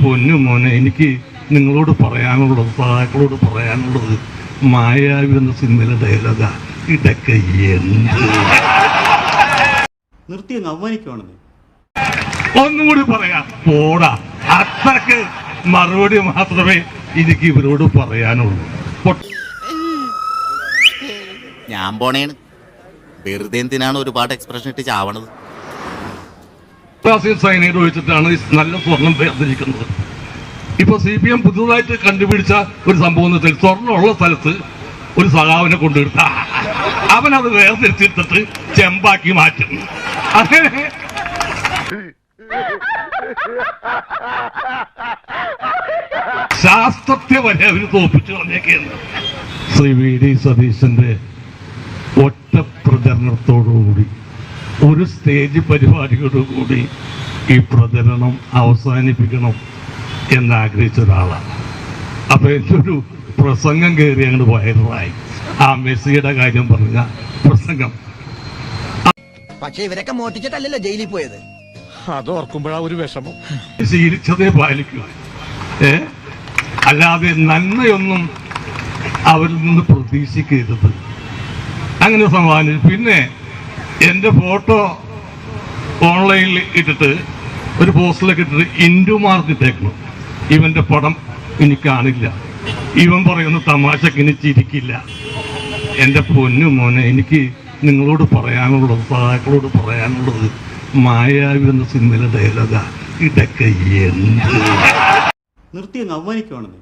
പൊന്നു മോനെ, എനിക്ക് നിങ്ങളോട് പറയാനുള്ളത്, സഹാക്കളോട് പറയാനുള്ളത്, മായാവി എന്ന സിനിമയിലെ ഡയലോഗാ. ഇതൊക്കെ എന്ത് നിർത്തി അവമാനിക്കുവാണെന്ന് ഒന്നും കൂടി പറയാം. പോടാ, അത്രക്ക് മറുപടി മാത്രമേ എനിക്ക് ഇവരോട് പറയാനുള്ളൂ. ഞാൻ പോണേണ്. വെറുതെ എന്തിനാണ് ഒരുപാട് എക്സ്പ്രഷൻ ഇട്ട് ചാവണത്? സൈനൈഡ് ഒഴിച്ചിട്ടാണ് നല്ല സ്വർണം വേർതിരിക്കുന്നത്. ഇപ്പൊ CPM പുതുതായിട്ട് കണ്ടുപിടിച്ച ഒരു സംഭവം എന്ന് വെച്ചാൽ, സ്വർണ്ണമുള്ള സ്ഥലത്ത് ഒരു സഖാവിനെ കൊണ്ടുവരുത്ത അവനത് വേർതിരിച്ചിട്ടിട്ട് ചെമ്പാക്കി മാറ്റും. അങ്ങനെ ശാസ്ത്രത്തെ വരെ അവര് തോപ്പിച്ചു കളഞ്ഞേക്കാണ്. ശ്രീ VD സതീശന്റെ ഒറ്റ പ്രചരണത്തോടുകൂടി, ഒരു സ്റ്റേജ് പരിപാടിയോടുകൂടി ഈ പ്രചരണം അവസാനിപ്പിക്കണം എന്നാഗ്രഹിച്ച ഒരാളാണ്. അപ്പൊ എൻ്റെ പ്രസംഗം കയറി അങ്ങോട്ട് വൈറലായി. ആ മെസ്സിയുടെ കാര്യം പറഞ്ഞ പ്രസംഗം. പക്ഷെ ഇവരൊക്കെ മോട്ടിച്ചിട്ടല്ലല്ലോ ജയിലിൽ പോയത്. അതോർക്കുമ്പോഴാ ഒരു വിഷമം. ശീലിച്ചതേ പാലിക്കുക, അല്ലാതെ നന്മയൊന്നും അവരിൽ നിന്ന് പ്രതീക്ഷിക്കരുത്. അങ്ങനെ സമാധാനം. പിന്നെ എൻ്റെ ഫോട്ടോ ഓൺലൈനിൽ ഇട്ടിട്ട്, ഒരു പോസ്റ്ററിലൊക്കെ ഇട്ടിട്ട് ഇൻഡു മാർക്ക് ഇട്ടേക്കണം. ഇവന്റെ പടം ഇനി കാണില്ല, ഇവൻ പറയുന്ന തമാശക്ക് ഇനി ചിരിക്കില്ല. എൻ്റെ പൊന്നു മോനെ, എനിക്ക് നിങ്ങളോട് പറയാനുള്ളത്, സഹാക്കളോട് പറയാനുള്ളത്, മായാവി എന്ന സിനിമയിലെ ഡയലോഗാ. ഇതൊക്കെ എന്ത് നിർത്തി അവമാനിക്കുവാണെന്ന്